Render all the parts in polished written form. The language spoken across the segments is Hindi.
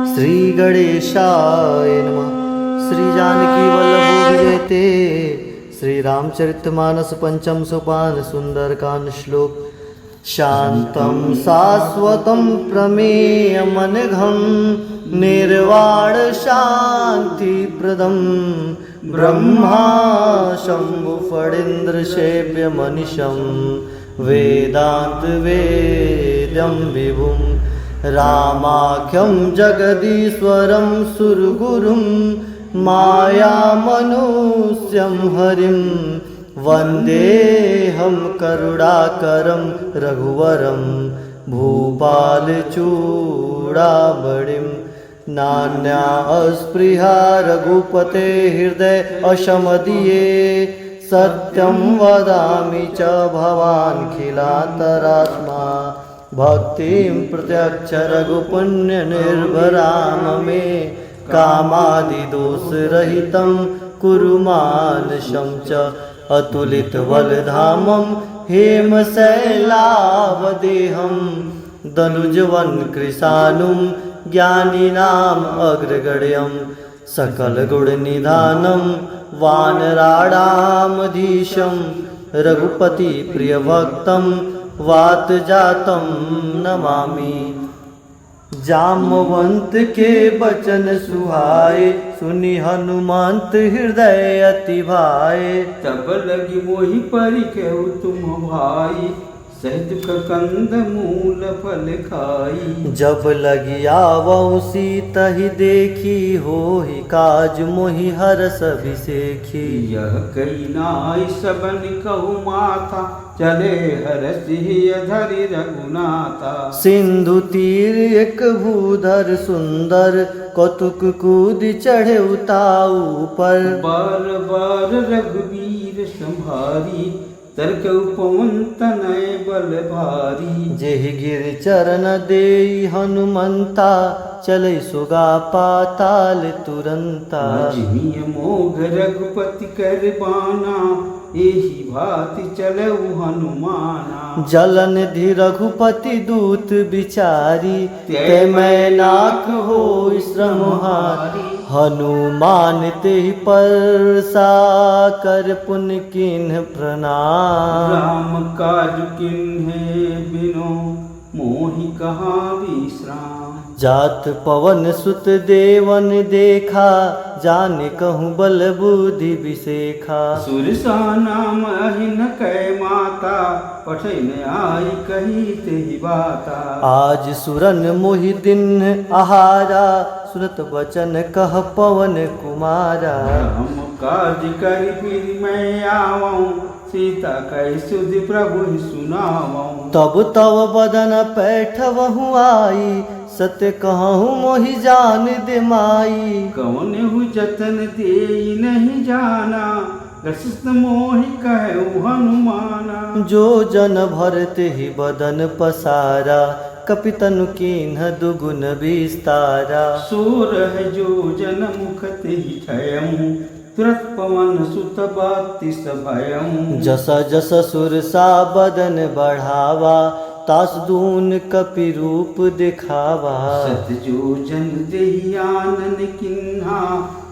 श्री गणेशाय नमः। श्री जानकी वल्लभो विजयते। श्री रामचरितमानस पंचम सोपान सुंदरकांड श्लोक। शांतं शाश्वतं प्रमेयमनघं निर्वाण शांतिप्रदं ब्रह्मा शंभु फणीन्द्र सेव्य मनीषं वेदांत वेद्यं विभुं रामाख्यं जगदीश्वरं सुरगुरुं मायामनुष्यं हरिं वन्देऽहं करुणाकरं रघुवरं भूपालचूडामणिं नान्या अस्पृहा रघुपते हृदय अशमदीये सत्यं वदामि च भवान् खिलातरात्मा भक्तिं प्रत्यक्ष रघुपुण्य निर्भराम मे कामादिदोषरहितं कुरु मानसं च अतुलितबलधामं हेमशैलावदेहं दनुजवन् कृशानुं ज्ञानिनाम् अग्रगण्यं सकलगुणनिधानं वानराणामधीशं रघुपतिप्रियभक्तं वातजातं नमामि। जाम्बवंत के बचन सुहाए सुनि हनुमंत हृदय अति भाए। तब लगी मोहि परि कहु तुम भाई सहित कंद मूल फल खाई। जब लगी आवहु सीतहि देखी होहि काज मोहि हरष बिसेखी। यह कई नाई सबन कहु माता चले हरषि धरि रघुनाथा। सिंधु तीर एक भूधर सुंदर कौतुक कूद चढ़े उताऊ पर। बार बार रघुवीर संभारी तर्क पवन तनय बल भारी। जेहि गिर चरण देई हनुमंता चले सुगा पाताल तुरंता। जिमिय मोघ रघुपति कर बाना एहि भांति चलऊ हनुमाना। जलन धि रघुपति दूत बिचारी ते मैं नाक हो श्रमहारी। हनुमान तेहि परसा कर पुन किन्ह प्रणाम। राम काज किन्हे बिनु मोहि कहाँ विश्राम। जात पवन सुत देवन देखा जान कहूँ बल बुद्धि विसेखा। सुरसा नाम अहिन कै माता पठन आई कही तेहि बाता। आज सुरन मोहि दिन आहारा सुरत बचन कह पवन कुमारा। राम काज करि फिर मैं आवऊं सीता कै सुधि प्रभु सुनावऊं। तब तव बदन पैठवहु आई सत्य कहूँ मोहि जान दे माई। कौन हु जतन दे नहीं जाना रसित मोहि कहु हनुमाना। जो जन भरते ही बदन पसारा कपितनु कीन्ह दुगुन विस्तारा। सोरह जो जन मुख तेहि छयऊं तुरत पवन सुत बातिस भयऊं। जस जस सुरसा बदन बढ़ावा तास दून कपि रूप दिखावा। सत जो जन देहि आनन किन्हा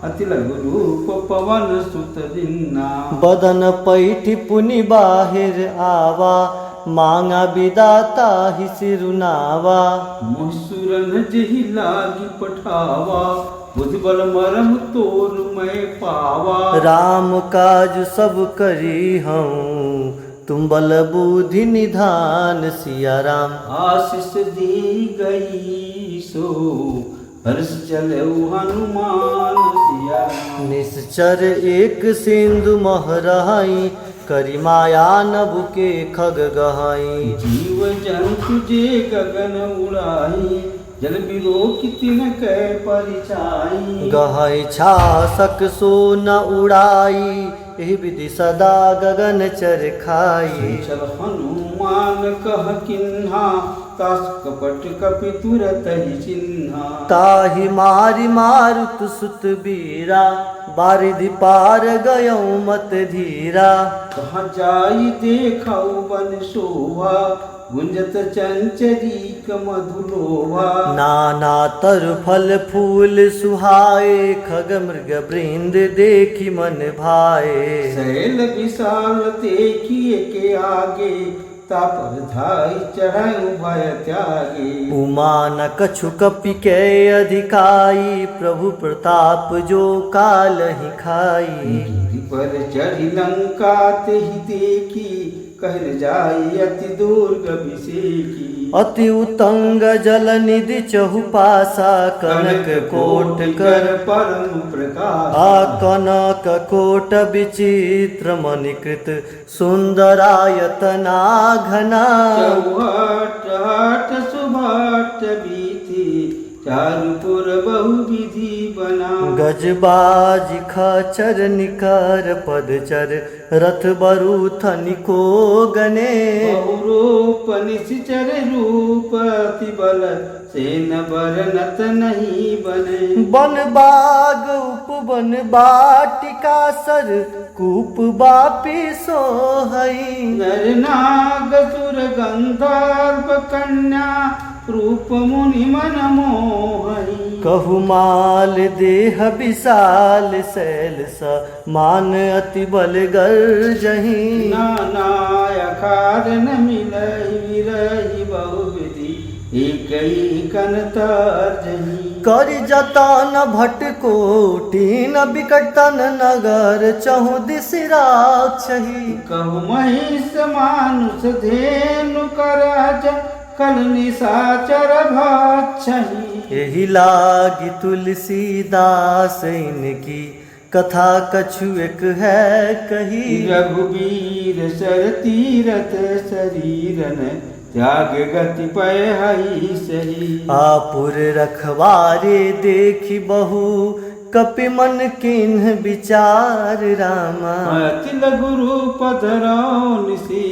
अति लघु रूप पवन सुत दिन्हा। बदन पैठि पुनि बाहिर आवा मांगा विदाता ही सिरुनावा। मुसुरन जेहि लागी पठावा बुद्धि बल मरम तोर मैं पावा। राम काज सब करी हूँ तुम बल बुद्धि निधान सिया राम। आशीष दी गई सो हर्ष चलऊ हनुमान सिया राम। निश्चर एक सिंधु महरहाई करी माया नभ के खग गहाई। जीव जंतु जे गगन उड़ाई जल बिरोक तिन कै परिचाई। गहाई छासक सो न उड़ाई एहि विधि सदा गगन चर खाई। चल हनुमान कह किन्हा तास कपट कपि तुरत ही चिन्हा। ताहि मारि मारुत सुत बीरा बारिधि पार गयौ मत धीरा। कहाँ जाई देखऊ बन शोभा गुंजत चंचरीक मधुलोभा। नाना तर फल फूल सुहाए, खग मृग वृंद देखी मन भाए। शैल विशाल देखिए के आगे, तापर धाई चढ़ाऊ भय त्यागे। उमा न कछु कपि के अधिकाई, प्रभु प्रताप जो काल ही खाई। गिरि पर चढ़ी लंका तेहि देखी, कहर जाई अति दुर्ग विषेकी। अति उतंग जल निधि चहुपासा, कनक कोट कर परम प्रकाश। कनक कोट विचित्र मणिकृत, सुंदरायतना घना। चौहट हट सुभट बीथी, चारुपुर बहुविधि बना। गजबाज खचर निकर पदचर, रथ बरूथ निको गने। बहुरूप निश्चर रूप अति बल, सेन बरनत नहीं बने। बन बाग उपवन बाटिका सर, कूप बापी सोहई। नर नाग सुर गंधर्व कन्या, रूप मुनि मन मोहई। कहुमाल देह विशाल, शैल मान अति बल गर्जहि। नाना अखार न मिलहि, विरहि बहुविधि एकई कन तर्जहि। कर जतन भटकोटी न बिकटन नगर, चहु दिस राक्षहि। कहु महिष मानुष धेनु करज, कल निशाचर भक्षहि। एहि लागी तुलसीदास इनकी, कथा कछु एक है कही। रघुवीर सर तीरथ शरीरन, त्याग गति पय हई सही। आपुर रखवारे देखी बहु, कपि मन किन्ह विचार रामा। अति लघु रूप धरौ निसी,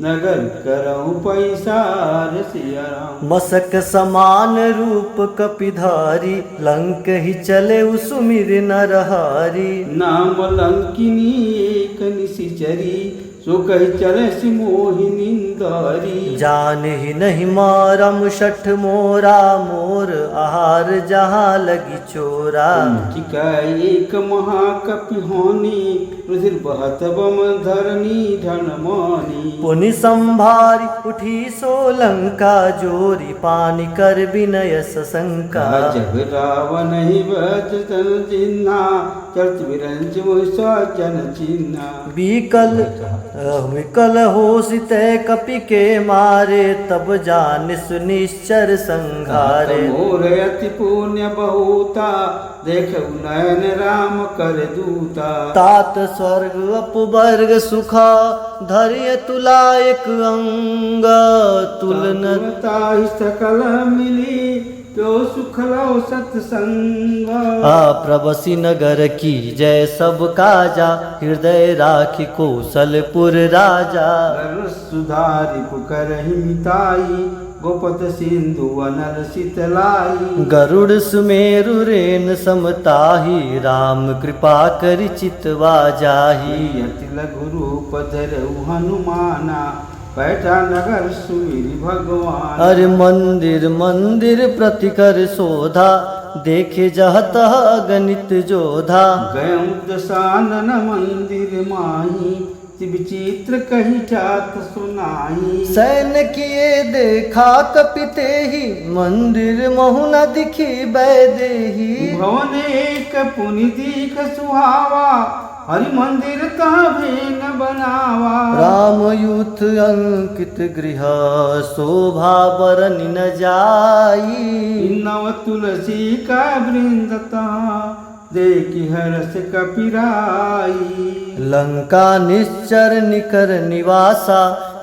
नगर करौ पैसार सिया राम। मसक समान रूप कपिधारी, लंक ही चले सुमिर नरहारी। नाम लंकिनी एक निशिचरी, सो कहि चले सि मोहि निंदारी। जान ही नहीं मारम शठ मोरा, मोर आहार जहाँ लगी चोरा। चिका एक महाकपि होनी, रुधिर बहत बम धरनी धन मानी। पुनि संभारी उठी सोलंका, जोरी पानी कर विनय सशंका। जब रावण ही बचन चिन्हा, चर्च विरंज जन चिन्हा। विकल होसित कपि के मारे, तब जान सुनिश्चर संघारे। मोर अति पुण्य बहुता, देखु नयन राम कर दूता। तात स्वर्ग अपवर्ग सुखा, धर्य तुला एक अंग। तुलन ताहि सकल मिली, तो सुख लो सत्संग। प्रबसी नगर की जय सब काजा, हृदय राखी कौशलपुर राजा। सुधारि पुकरहि मिताई, गोपत सिंधु अनल शीतलाई। गरुड़ सुमेरु रेन समताही, राम कृपा करि चितवा जाही। अति लघु रूप धरऊ हनुमाना, बैठा नगर सुमिरि भगवान। अरे मंदिर मंदिर प्रतिकर शोधा, देखे जहत गणित जोधा। गयं दशानन मंदिर माही, विचित्र कही जात सुनाई। सैन किए देखा कपिते ही, मंदिर महु न दिखी बैदेही। भवन एक पुनि दीख सुहावा, हरि मंदिर तभी न बनावा। राम यूथ अंकित गृह, शोभा बरनि न जाई। नव तुलसी का वृंदता, देखी हरस कपिराई। लंका निश्चर निकर निवासा,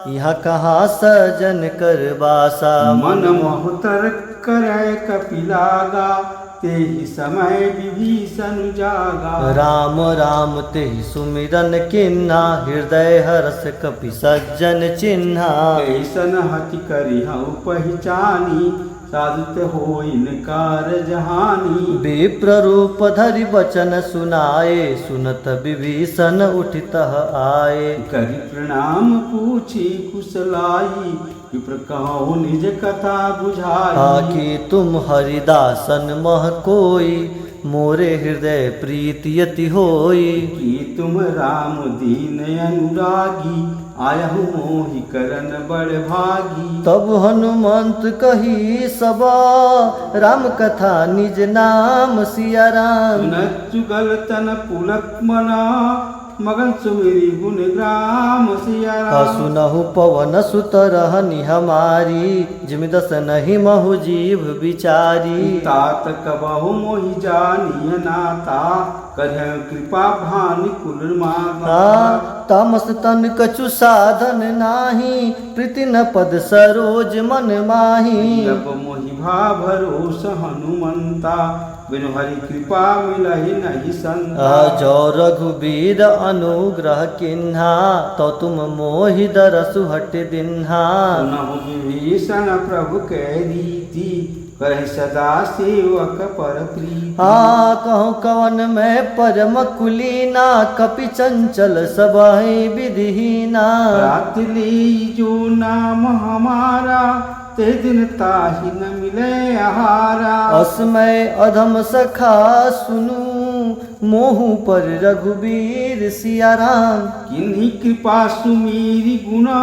यहाँ कहाँ सजन कर बासा। मन मोहतर करे कपिलागा, तेहि समय विभीषण जागा। राम राम तेहि सुमिरन किन्हा, हृदय हरस कपि सज्जन चिन्हा। ऐसन हति करि हऊ पहचानी, साधुत होइन कारज हानि। विप्र रूप धरि वचन सुनाए, सुनत विभीषण उठितः आए। करि प्रणाम पूछी कुशलाई, विप्र कहो निज कथा बुझाई। आकि तुम हरिदासन मह कोई, मोरे हृदय प्रीति यति होई। कि तुम राम दीन अनुरागी, आयहु मोहि करन बड़ भागी। तब हनुमंत कही सबा, राम कथा निज नाम सिया राम। सुनत जुगल तन पुलक मना, मगन सुमिरी गुण ग्राम सिया राम। सुनहु पवन सुत रहनि हमारी, जिमि दस नहीं महु जीव बिचारी। तात कबहु मोहि जानिय नाता, करह कृपा भानि कुल माता। तामस तन कछु साधन नाही, प्रीति न पद सरोज मन माही। अब मोहि भा भरोस हनुमंता, बिनु हरि कृपा मिलहि नहीं संता। जो रघुबीर अनुग्रह किन्हा, तो तुम मोहि दरसु हट दिन्हा। सुनहु विभीषण प्रभु के रीति, करहि सदा सेवक पर प्रीति। कहूँ कवन में परम कुलीना, कपि चंचल सबहि विधिहीना। रात ली जो नाम हमारा, ते दिन ताहि न मिले आहारा। असमय अधम सखा सुनू, मोहु पर रघुबीर सिया राम। किन्हीं कृपा सुमीरी गुना,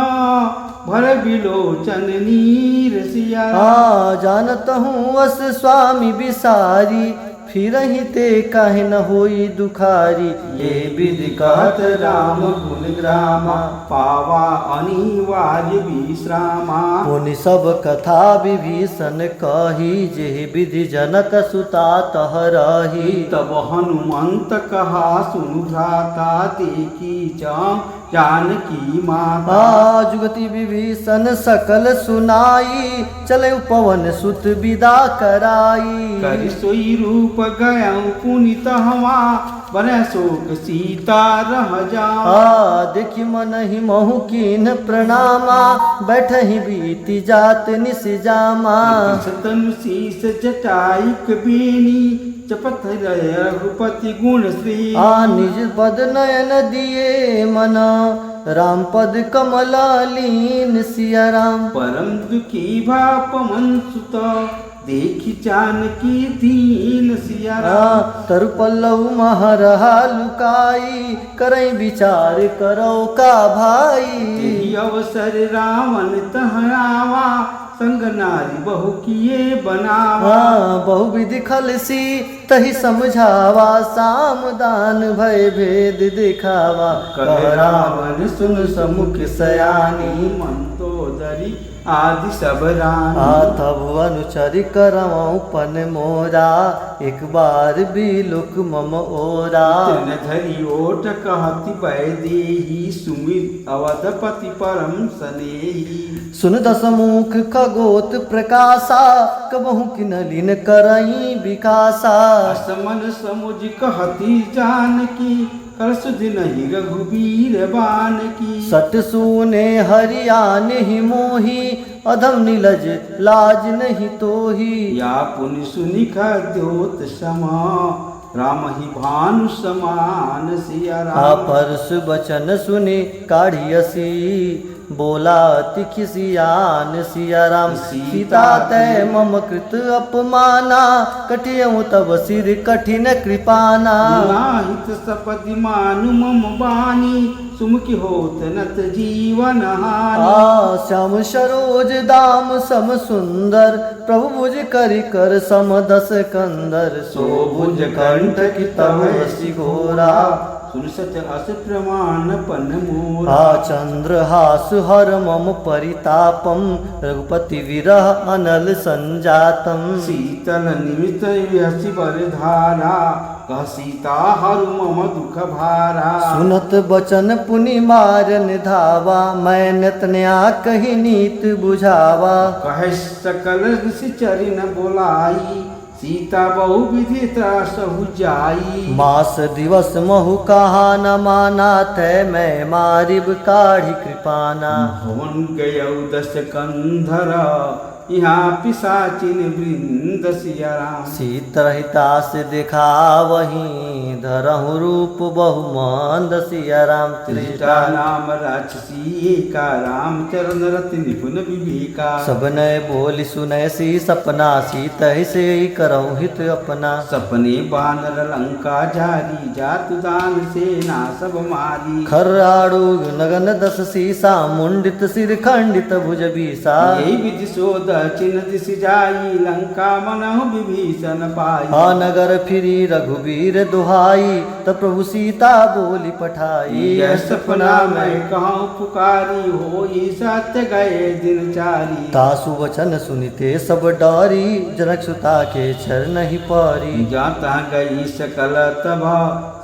भर बिलोचन नीर सिया राम। जानत हूँ अस स्वामी बिसारी, फिरहि ते काहे न होई दुखारी। ये विधि कहत राम गुण ग्रामा, पावा अनिवार्य विश्रामा। पुनि सब कथा विभीषण कही, जेहि विधि जनक सुता तह रही। तब हनुमंत कहा सुनु भ्राता, देखी जानकी माता। जुगति विभीषण सकल सुनाई, चले पवन सुत विदा कराई। करि सोई रूप गयं पुनित हवा, बन शोक सीता रह जावा। देखि मन ही महु कीन प्रणामा, बैठहि बीति जात निस जामा। तनु शीस जटाइक बेनी, जपत रघुपति गुण श्री। निज पद नयन दिए मना, राम पद कमला लीन सिया राम। परम दुखी भा पवन सुत, देखी जानकी दीन सिया राम। तरु पल्लव महरहा लुकाई, करई विचार करो का भाई। यही अवसर रावण तह आवा, संग नारी बहु किए बनावा। बहु विधि खलसी तही समझावा, साम दान भय भेद दिखावा। कह रावण सुन समुख सयानी, मंदोदरी आदि सब रानी। तब अनुचरि करऊँ पन मोरा, एक बार भी लुक मम ओरा। तृण धरि ओट कहति वैदेही, सुमित अवधपति परम सनेही। सुन दस मुख खगोत प्रकाशा, कबहु किनलिन करई विकासा। असमन समुझ कहती जानकी, कर सुधि नहीं रघुबीर बान की। सट सुने हरियान ही मोही, अधम निलज लाज नहीं तोही। या पुनि सुनि द्योत समा, राम ही भानु समान सिया राम। परस बचन सुने काढ़ियसी, बोला अति खिसियान सिया राम। सीता तय मम कृत अपमाना, कटियऊ तब सिर कठिन कृपाना। नाहित सपदि मानु मम बानी, सुमुखी होत नत जीवन हानि। श्याम सरोज दाम सम सुंदर, प्रभु भुज करि कर सम दस कंदर। सो भुज कंठ की तब हसी घोरा, सुन सच अस प्रमाण पन मोरा। चंद्रहास हर मम परितापम, रघुपति विरह अनल संजातम। शीतल निमित हसी बर धारा, कह सीता हरु मम दुख भारा। सुनत बचन पुनि मारन धावा, मैं नतन्या कही नीत बुझावा। कह सकल ऋषि चरिन बोलाई, सीता बहु विधि त्रासहु जाई। मास दिवस महु कहा न माना, तै मैं मारिब काढ़ी कृपाना। भवन गयौ दस कंधर, यहाँ पिशाचिन वृंद सिया राम। सीतरहिता से देखा वहीं धरहु रूप बहुमंद सिया राम। त्रिष्टा नाम राक्षसी का राम चरण रति निपुण विवेका। सब नय बोली सुनय सी सपना सीत ही से ही करहु हित अपना। सपने बानर लंका जारी जातु दान सेना सब मारी। खर्राड़ू नगन दस सीसा मुंडित सिर खंडित भुज बीसा। यही विधि सो दक्षिण दिश जाई लंका मनहु विभीषण पाई। हा नगर फिरी रघुबीर दुहाई तब प्रभु सीता बोली पठाई। यह सपना मैं कहूँ पुकारी होई सत्य गए दिन चारी। तासु वचन सुनिते सब डरी जनक सुता के चर नहीं पारी। जाता गई सकल तब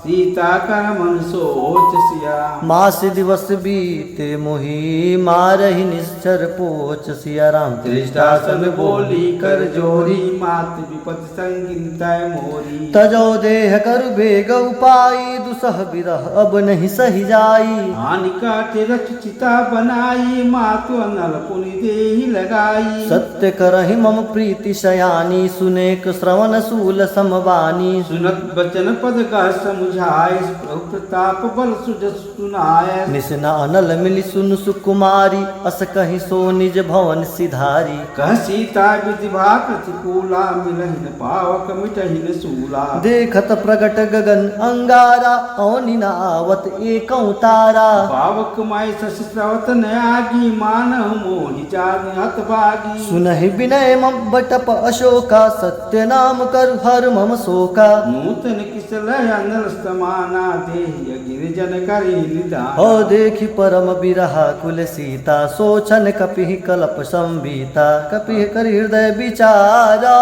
सीता कर मन सोच सिया। मास दिवस बीते मोही मारहि निश्चर पोच सिया राम। त्रिष्टासन बोली कर जोरी मात विपत संगिनतय मोरी। तजो देह कर बेग उपाई दुसह बिरह अब नहीं सही जाई। हानि काटे रच चिता बनाई मातु नल पुनि देहि लगाई। सत्य करहि मम प्रीति शयानी सुनेक श्रवण सूल समबानी। सुनत बचन पद का समुझाय प्रभु प्रताप बल सुजस सुनाय। निसना अनल मिली सुन सुकुमारी अस कहीं सो निज भवन सिधारी। कह सीता विधिभा प्रतिकूला मिलहिन पावक मिटहिन सूला। देखत प्रगट गगन अंगारा औनि न आवत एकौ तारा। पावक माय शशि स्रवत नयागी मानव मोहि जानि हत भागी। सुनहि विनय मम बटप अशोका सत्य नाम कर हर मम शोका। नूतन किसल अनल समाना देहि गिरिजन करि निदान। हो देखि परम बिरहा कुल सीता सोचन कपिहि कलप संबीता। कपिहि करि हृदय विचारा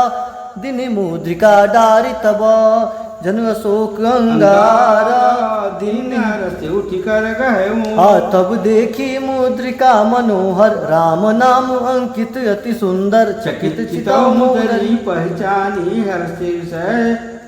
दिन मुद्रिका डारि तब जन शोक अंगारा। दिन रस उठि कर गए तब देखी मुद्रिका मनोहर राम नाम अंकित अति सुंदर। चकित चितौ मुदरी पहचानी हर्षे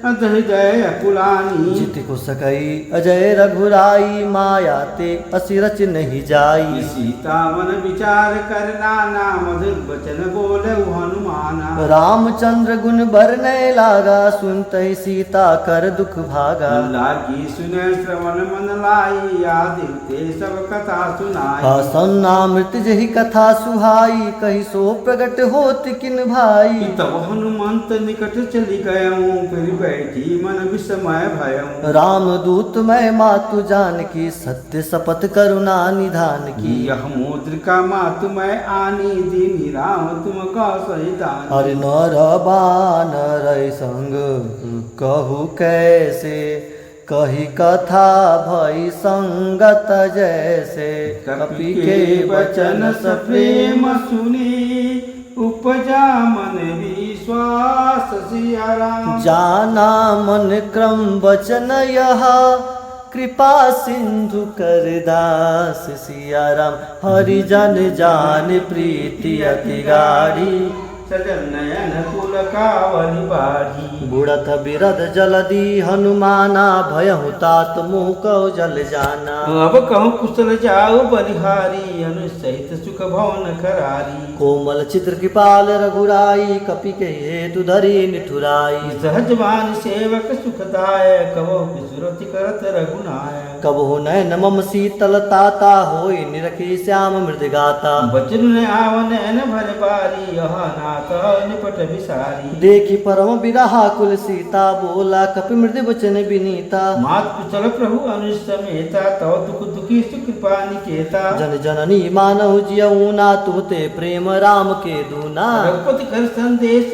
हृदय अकुलानी। जित को सकई अजय रघुराई माया ते असी रच नहीं जाई। सीता मन विचार कर नाना मधुर वचन बोले हनुमाना। रामचंद्र गुण बरने लागा सुनते सीता कर दुख भागा। लागी सुने श्रवण मन लाई आदिल ते सब कथा सुनाई। सन्नामृत जहि कथा सुहाई कही सो प्रगट होत किन भाई। तब हनुमंत निकट चली गयऊँ फिर बैठी मन विस्मय भयऊँ। राम दूत मैं मातु जान की सत्य शपथ करुणा निधान की। यह मुद्रिका मातु मैं आनी दीनी राम तुम का सहितान। अरे नर बानर संग कहू कैसे कही कथा भई संगत जैसे। कपि के वचन सप्रेम सुनी उपजा मन विश्वास सिया राम। जाना मन क्रम वचन यह कृपा सिंधु कर दास सिया राम। हरिजन जान प्रीति अति गाढ़ी सजल नयन कुल कावली बाढ़ी। बुढ़त बिरद जलदी हनुमाना भयहु तात मुँह कौ जल जाना। अब कहूँ कुशल जाओ बलिहारी अनुसहित सुख भवन करारी। कोमल चित्र कृपाल रघुराई कपि के हेतु धरी निठुराई। सहजवान सेवक सुखदाय कबहु विसुरति करत रघुनाय। कबहु नयन मम शीतल ताता होई निरखी श्याम मृदगाता। बचन ने आवन नयन भर बारी यह नाथ निपट विसारी। देखी परम बिरहा कुल सीता बोला कपि मृदु वचन विनीता। मात कुशल प्रभु अनुज समेता तव दुख दुखी सुकृपा निकेता। जन जननी मानहु जियऊ ना तुहते प्रेम राम के दूना। रघुपति कर संदेश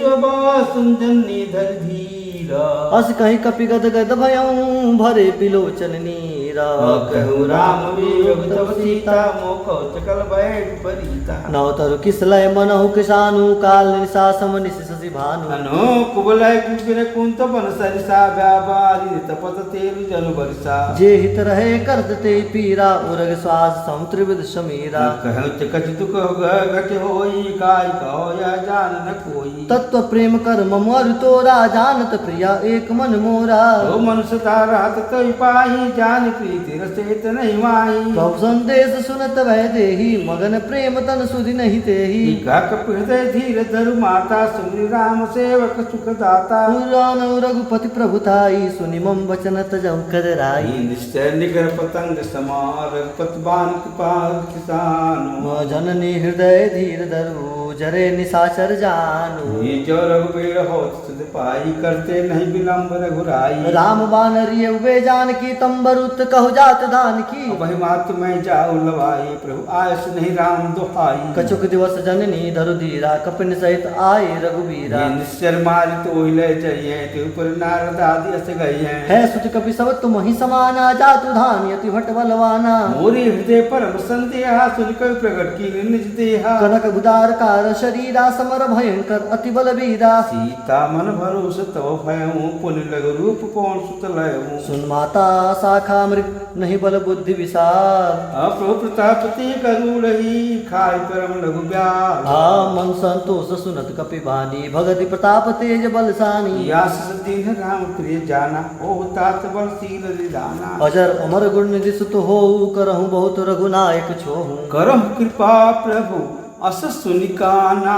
सुनजनी धर धीरा। अस कहीं कपि गद गद भयऊ भरे बिलोचन नीरा। कहु राम वियोग तव सीता मोह सकल भय विपरीता। नव तरु किसलय मनहु किसानु काल निशा सम निश शशि भानु अनो कुबलय कुबेर कुंत बन सरिसा व्यापारी तपत तेल जल बरसा जे हित रहे करत ते पीरा उरग श्वास समुद्र समीरा कहत कछ दुख घट होई काय कहो या जान न कोई तत्व प्रेम कर ममर तोरा जानत प्रिया एक मन मोरा तो मनुष्य तारा तई पाही जान प्रीति रसेत नहीं माही प्रभु संदेश सुनत भय देही मगन प्रेम तन सुधि नहीं तेही कप हृदय धीर धरु माता सुमि राम सेवक सुख दाता पुराण रघुपति प्रभुताई सुनि मम वचन तजौ कदराई निश्चय निगर पतंग समार पतबान कृपाल किसानो जननी हृदय धीर धरु जरे निशाचर जानु ये जो रघुबीर हो सुध पाई करते नहीं विलंब रघुराई राम बानरिय उबे जानकी तंबरुत कहु जात धान की वही मात मैं जाऊ लवाई प्रभु आयस नहीं राम दुहाई कछुक दिवस जननी धरु धीरा कपिन सहित आए रघुबीरा ये निश्चर मार तो ले जाइए ते ऊपर नारद आदि अस गए है सुत कपि सब तुम ही समाना जातु धान यति भट बलवाना मोरे हृदय परम संदेहा सुन कवि प्रकट की निज देहा कनक बुदार कार शरीरा समर भयंकर अति बल बीरा सीता मन भरोस तव भयऊ पुन लग रूप कौन सुत लयऊ सुन माता शाखा मृग नहीं बल बुद्धि विशाल अप्रभु प्रताप ते करुणही खाय परम लघु ब्याल आ मन संतोष सुनत कपि बानी भगति प्रताप तेज बलसानी यास दीन राम प्रिय जाना ओ तात बल सील रिदाना अजर अमर गुण निधि सुत हो करहु बहुत रघुनायक छोहु करम कृपा प्रभु अस सुनिकाना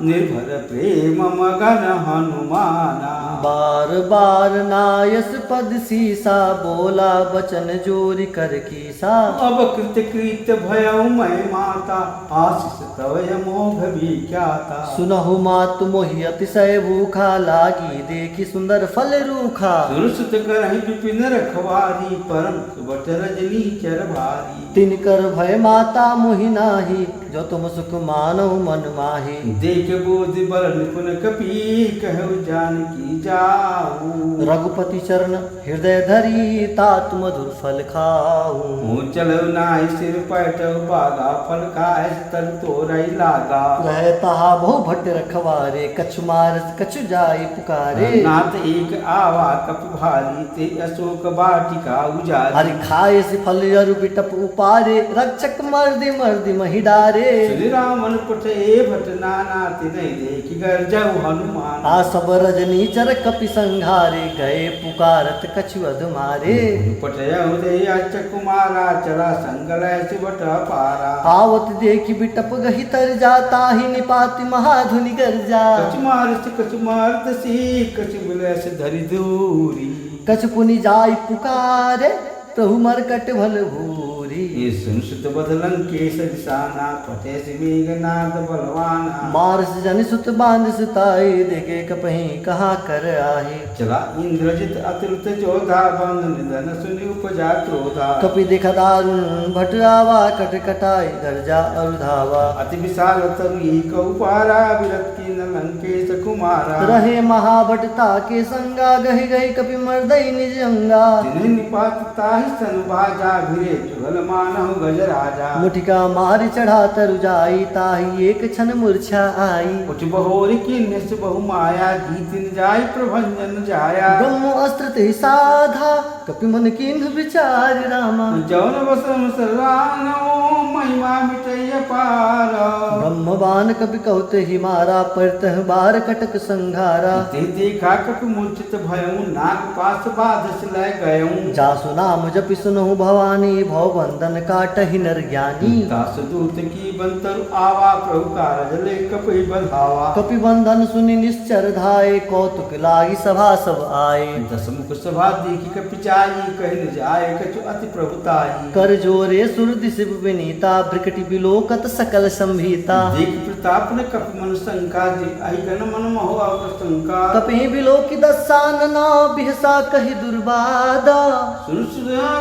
निर्भर प्रेम मगन हनुमाना बार बार नायस पद सीसा बोला बचन जोरी कर कीसा अब कृत कृत भयऊ मैं माता आशीष तवय मोघ विख्याता सुनहु मातु मोहि अतिशय भूखा लागी देखी सुंदर फल रूखा सुरसुत करहि विपिन रखवारी परम सुबट रजनी चर भारी तिनकर भय माता मोहि नाही जो तुम सुख मानो मन माही देख बोध बल निपुण कपी कहु जानकी जाऊ रघुपति चरण हृदय धरी तात मधुर फल खाऊ चलो नाहि सिर पैठौ बागा फल खाए तन तोरई लागा रहता बहु भट्ट रखवारे कछु मार कछु जाई पुकारे नाथ एक आवा कप भारी ते अशोक वाटिका उजारी हरि खाए से फल अरु बिटप उपारे रक्षक मर्दि मर्दि महि डारे श्री रामन पठे भट नाना तिनै देखि गर जाऊ हनुमान आ सब रजनी चर कपि संघारे गए पुकारत कछु अधमारे पठयउ दे अच कुमारा चला संगलय सिवट पारा आवत देखि बिटप गहि तर जाता ही निपाति महाधुनि गर्जा कछु मारत सी कछु बुलस धरि दूरी कछु पुनि जाई पुकारे प्रभु मरकट भल भूरी ये सुनसुत बदलं केश दिशाना पटे से मेघनाद बलवाना मारस जन सुत बांध सुताई देखे कपही कहाँ कर आही चला इंद्रजित अतुलित जोधा बंद निधन सुनि उपजा क्रोधा कपि देखा दारुण भट आवा कट कटाई गर्जा अरुधावा अति विशाल तरु कौपारा विरत की न लंकेश कुमारा रहे महाभटता के संगा गहि गहि कपि मर्दई निज अंगा तिन्हि निपात ताहि सन बाजा भिरे जुगल मानहु गजराजा मुठिका मारि चढ़ा तरु जाई ताहि एक क्षण मूर्छा आई उठ बहोरी की निस बहु माया जीतिन जाय प्रभंजन जाया ब्रह्म अस्त्र ते साधा कपि मन किन्ह विचार रामा जौन बसम सरानो महिमा मिटय पार ब्रह्मवान कपि कहते ही मारा परतह बार कटक संघारा ते देखा कपि मूर्छित भयउ नाग पास बाधस लय गयउ जासु नाम जपि सुनहु भवानी भव बंधन काटहि नर ज्ञानी दास दूत की बंतर आवा प्रभु कारज ले कपि बधावा कपि बंधन सुनि निश्चर धाये कौतुक लागी सभा सब आए दस मुख सभा देखी कपि जाई कहि न जाय कछु अति प्रभुताई कर जोरे सुर दिशिव विनीता ब्रिकटि बिलोकत सकल संभीता देख प्रताप न कपि मन शंका जे आई गण मन मोह अप्रशंका कपि बिलोकि दसानन बिहसा कहि दुर्बादा सुन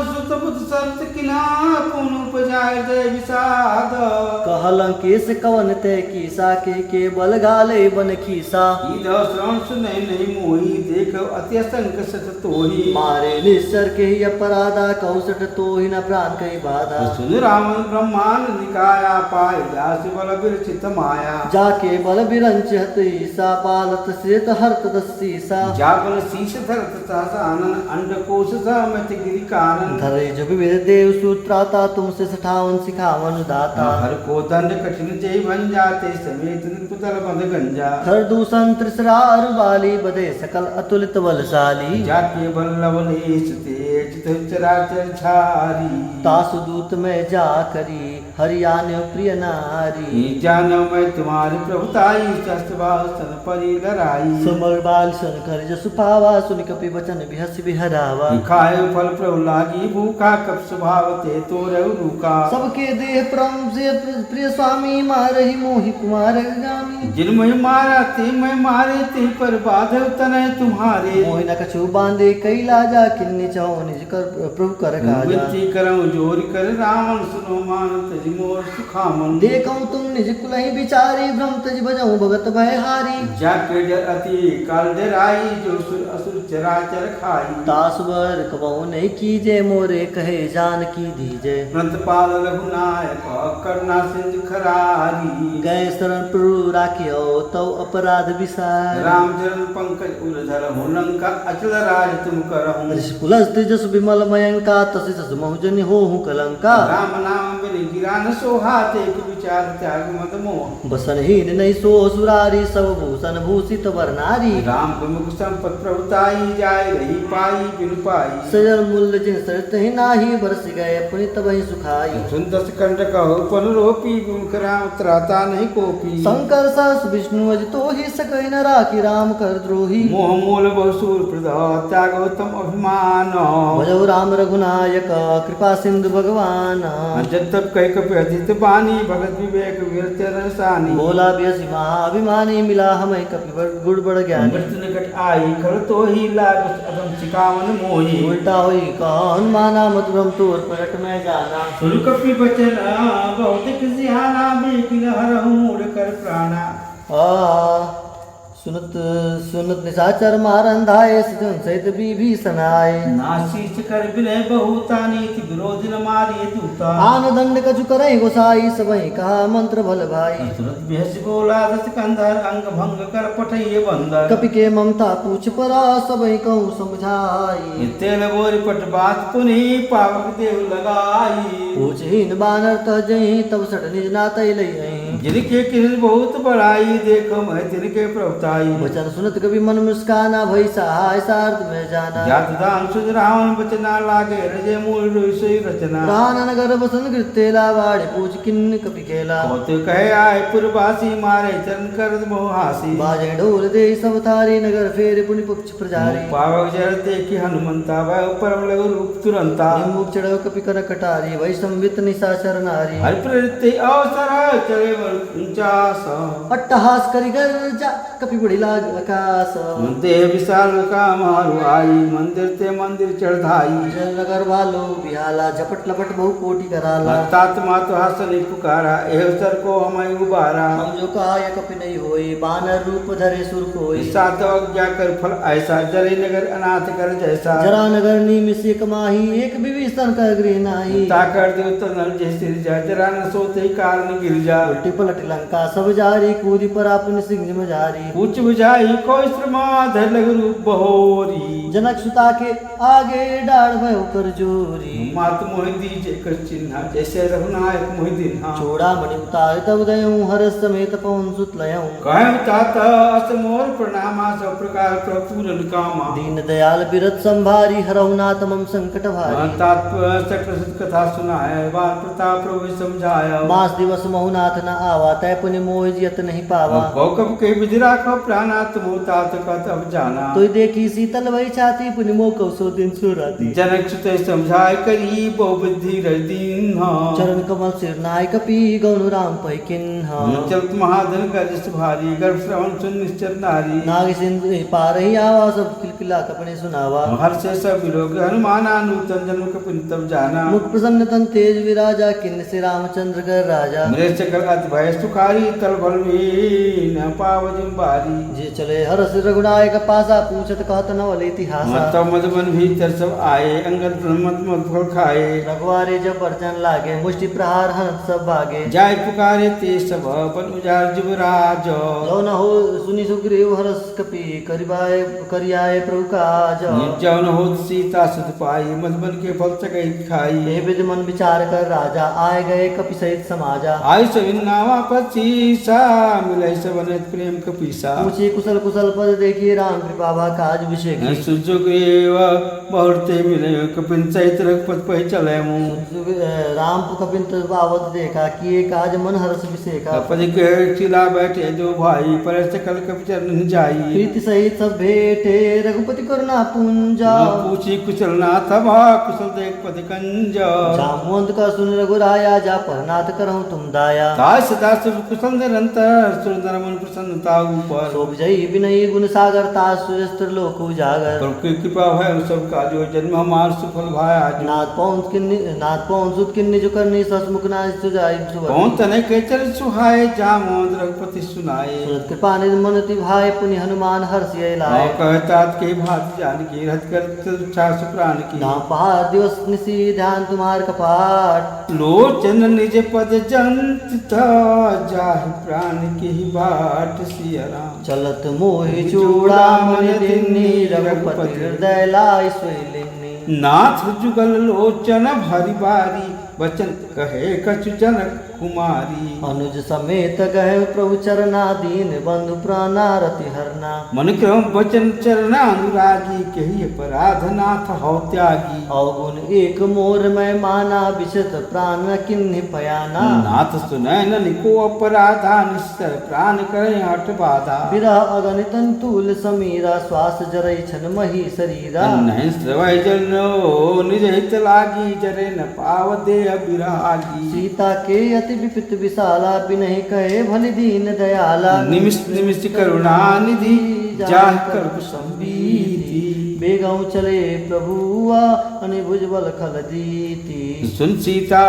सुत बुध सत किना पुन उपजाय जय विषाद कहलंकेश कवन ते कीसा के बल गाले बन खीसा ई श्रवण सुनै नहीं मोही देख अति असंक सत तोही मारे निश्चर के ही अपराधा कौसट तो ही न प्राण कही बाधा सुन रावण ब्रह्मांड निकाया पाए जास बल विरचित माया जाके बल बिरंच हत ईसा पालत श्वेत हरत दस्सीसा जाबल शीश धरत सहसानन अंडकोश सहमत गिरि कानन धरे जो विविध देव सूत्राता तुमसे 58 सिखावन दाता हर को दंड कठिन जय भन जाते समेत निपुतल बंध गंजा हर दूषण त्रिसरा अरुबाली बधे सकल अतुलित बलशाली जाके बल्लभ लेस तेज चराचर छारी तासु दूत में जा करी हरियाण प्रिय नारी जानो मैं तुम्हारी प्रभुताई शस्त्रभाव सन परी लड़ाई समर बाल सन कर जसु पावा सुन कपि वचन बिहस बिहरावा खाए फल प्रभु लागी भूखा कप स्वभाव ते तो रहु रूका सबके देह परम से प्रिय स्वामी मारहि मोहि कुमार गामी जिन मैं मारा ते मैं मारे ते पर बाधव तनय तुम्हारे मोहि न कछु बांधे कैला जा किन्नी चाहो निज कर प्रभु कर काजा विनती करऊं जोर कर रावण सुनो मान तज मोर सुखामन देखऊं तुम निज कुलहि बिचारी भ्रम तज बजाऊं भगत भय हारी जाके डर अति काल डराई जो सुर असुर चराचर खाई तासवर कबहु नहीं कीजे मोरे कहे जान की दीजे व्रतपाल रघुनायक करुणा सिंधु खरारी गए शरण प्रभु राखियो तव अपराध विसार राम चरण पंकज उलधर हो लंका अचल राज तुम करहूं पुलस तेजस विमल मयंका तसी सस महुजनि होहु कलंका राम नाम बिन गिरा न सोहाते कि विचार त्याग मत मोह बसनहीन नहीं सो सुरारी सब भूषण भूषित वरनारी राम प्रमुख संपत प्रभुताई जाय रही पाई बिन पाई सजल मूल्य जिन सरित ही नाही बरस गए अपनी तबहि सुखाई सुंदस कंठ कहो पनुरोपी गुमुख राम त्राता नहीं कोपी शंकर सहस विष्णु अज तो ही सकई न राखी राम कर द्रोही मोह मूल बहुसूर प्रदा त्यागोतम अभिमान भजौ राम रघुनायक कृपा सिंधु भगवान जब तब कह कपि अधित बानी भगत विवेक विरत रसानी बोला बियसी महाभिमानी मिला हमें कपि गुड़ बड़ ज्ञानी मृत्यु निकट आई खर तो ही लाग अदम सिकावन मोही उल्टा हुई कौन माना मत भ्रम तोर पलट में जाना सुन कपि बचन बहुत सिहाना बेकिन हरहूं उड़ कर प्राणा सुनत सुनत निशाचर मारन धाये सजन सहित विभीषण आए नाशीष कर विनय बहुतानी थी विरोध न मारिए दूता आन दंड कछु करई गोसाई सबहि कहा मंत्र भल भाई तुरंत बेहस बोला दस कंधर अंग भंग कर पठइए बंदर कपि के ममता पूछ परा सबहि कहूँ समझाई तेल बोरी पट बात पुनि पावक देव लगाई पूछहीन बानर तह जही तब सट निज नातई लई जिनके किरण बहुत बड़ाई देखो मैं तिनके प्रभुताई वचन सुनत कभी मन मुस्काना भई सहाय सार्थ में जाना जात दान सुज रावण बचना लागे रजे मूल रोई रचना प्राण नगर बसन कृतेला वाड़े पूछ किन्न कपि केला कौत कहे आए पुरवासी मारे चरण कर मोहासी बाजे ढोल दे सब थारी नगर फेर पुनि पक्ष प्रजारी पावक जर देखी हनुमंता वह परम लघु रूप तुरंता मुख चढ़ो कपि कर कटारी वही संवित निशाचर नारी हरि प्रवृत्ति अवसर चले उचास अट्टहास करि गर्जा कपि बड़ी लाग आकाश देह विशाल का मारु आई मंदिर ते मंदिर चढ़ाई जल नगर वालो बिहाला झपट लपट बहु कोटि कराला तात मातु हासन पुकारा एह सर को हमें उबारा हम जो काय कपि नहीं होई बानर रूप धरे सुर कोई सात अज्ञा कर फल ऐसा जरे नगर अनाथ कर जैसा जरा नगर निमिष एक माही एक विभीषण का गृह नाही ताकर देव तो नल जैसे जा जरा न सोते कारण गिर जा उल्टी पलट लंका सब जारी कूदी पर अपने सिंह में जारी कुछ बुझाई कोई श्रमाधर लग रूप बहोरी जनक सुता के आगे डाढ़ भयो कर जोरी मात मोहि दीजे कर चिन्हा जैसे रघुनायक मोहि दिन्हा छोड़ा मणि उतार तब दयूं हर समेत पवन सुत लयूं कहम तात अस मोर प्रणामा सब प्रकार प्रपूरन कामा दीन दयाल बिरत संभारी हरऊ नाथ मम संकट भारी तात चक्र कथा सुनाए बाल प्रताप प्रभु समझाया मास दिवस महुनाथ न आवा तय पुनि मोह जियत नहीं पावा कौकब के बिजरा को प्राणात मोतात का तब जाना तो देखी शीतल वही छाती पुनि मोह कौसो दिन सुराती जनक सुते समझाए करी बहु बुद्धि रदीन चरण कमल सिर नाय कपि गौन राम पै किन्हा चलत महाधन गजस भारी गर्भ श्रवण सुन निश्चर नारी नाग सिंधु पार ही आवा सब किलकिला कपने सुनावा हर से सब लोग हनुमाना नूतन जन्म कपिन तब जाना मुख प्रसन्न तन तेज विराजा किन्न से रामचंद्र कर राजा मेरे चक्र अति भय भय सुखारी तल भल में न पावज बारी। जे चले हरस रघुनायक पासा पूछत कहत नवल इतिहासा। मत मद मन भीतर सब आए अंगद मत मत फल खाए। रघुवारे जब बर्जन लागे मुष्टि प्रहार हंस सब भागे। जाय पुकारे ते सब बन उजार जुबराज। जो न हो सुनि सुग्रीव हरस कपि करियाए प्रभु काज। जौन हो सीता सुत पाई मद मन के फल चकई खाई। हे विद मन विचार कर राजा आए गए कपि सहित समाजा। आय सविन नावा पचीसा मिलै सबन प्रेम कपीसा। पूछी कुशल कुशल पद देखी राम कृपा भा काज विषेक। सुजुग्रीव बहुते मिले कपिन चैत रघुपत पहि चले मुँह। राम कपिन बावत देखा किए काज मन हर्ष विषेका। पद के चिला बैठे दो भाई पर सकल कपि चरण जाई। प्रीति सहित सब भेटे रघुपति करुणा पुंजा। पूछी कुशल नाथ भा कुशल देख पद कंज। जामुवंत का सुन रघुराया जा परनाथ करहु तुम दाया। ताय सदा सुर कुशल निरंतर सुंदर मन प्रसन्नता ऊपर। शोभ जई विनयी गुण सागर तास सुयस्त्र लोक उजागर। प्रभु की कृपा भय सब काजो जन्म हमार सुफल भाया। नाथ पौंस सुत किन्नी जो करनी ससमुख नाथ सुजाई सुवर। कौन तने के चल सुहाए जामोद रघुपति सुनाए। सुरत कृपा निमनति भाई पुनि हनुमान हर्षिय लाए। कहतात के भात जानकी रथ कर छास प्राण की। नाम पहाड़ दिवस निसी ध्यान तुम्हार कपाट। लोचन निज पद जंत जाहि प्राण की बाट सिया राम। चलत मोहि चूड़ामणि दिन्नी रघुपति हृदय लाई सोई लिन्नी। नाथ जुगल लोचन भरी बारी वचन कहे कछु जनक कुमारी। अनुज समेत गए प्रभु चरना दीन बंधु प्राणारति हरना। मन क्रम वचन चरण अनुरागी कही अपराध नाथ हौ त्यागी। अवगुण एक मोर में माना विशत प्राण किन्हि पयाना। नाथ सुनय निको अपराधा निश्चर प्राण करे हट बाधा। विरह अगणित तूल समीरा श्वास जरई छन मही शरीरा। नहीं श्रवय जनो निज हित लागी जरे न पाव दे बिरागी। सीता के अति विपित विशाला बिनहि कहे भली दीन दयाला। निमिष निमिष करुणा निधि जाहि कल्प संबीति। बेगऊ चले प्रभुआ अनिभुज बल खल जीती। सुन सीता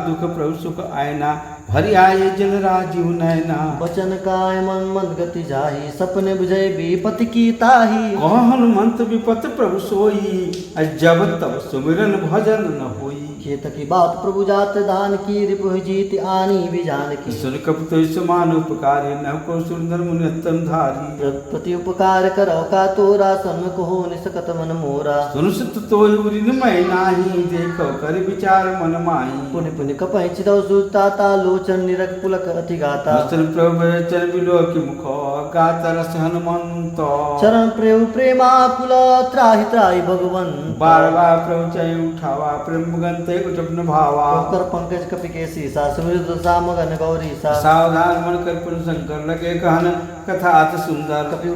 दुख प्रभु सुख आयना भरी आये जल राजीव नैना। वचन काय मन मन गति जाही सपने बुझे विपति की ताही। कह हनुमंत विपत प्रभु सोई जब तब सुमिरन भजन न होई। खेत की बात प्रभु जात दान की रिपु जीत आनी भी जान की। सुन कपि समान उपकारी न को सुंदर मुनि उत्तम धारी। प्रति उपकार करो का तोरा सन्मुख हो निसकत मन मोरा। सुन सुत तोय उरिन मैं नाही देखो कर विचार मन माही। पुनि पुनि कपहि चिदौ सुताता लोचन निरख पुलक अति गाता। वचन प्रभु चरण बिलो की मुख गाता रस हनुमंत। चरण प्रेम प्रेमा कुल त्राहि त्राहि भगवन। बार बार प्रभु चय उठावा प्रेम गंते उठपन भावा। कर पंकज कपि के सीसा सुमृत सा मगन गौरी सा। सावधान मन कर पुन शंकर लगे कहन कथा अति सुंदर। कपि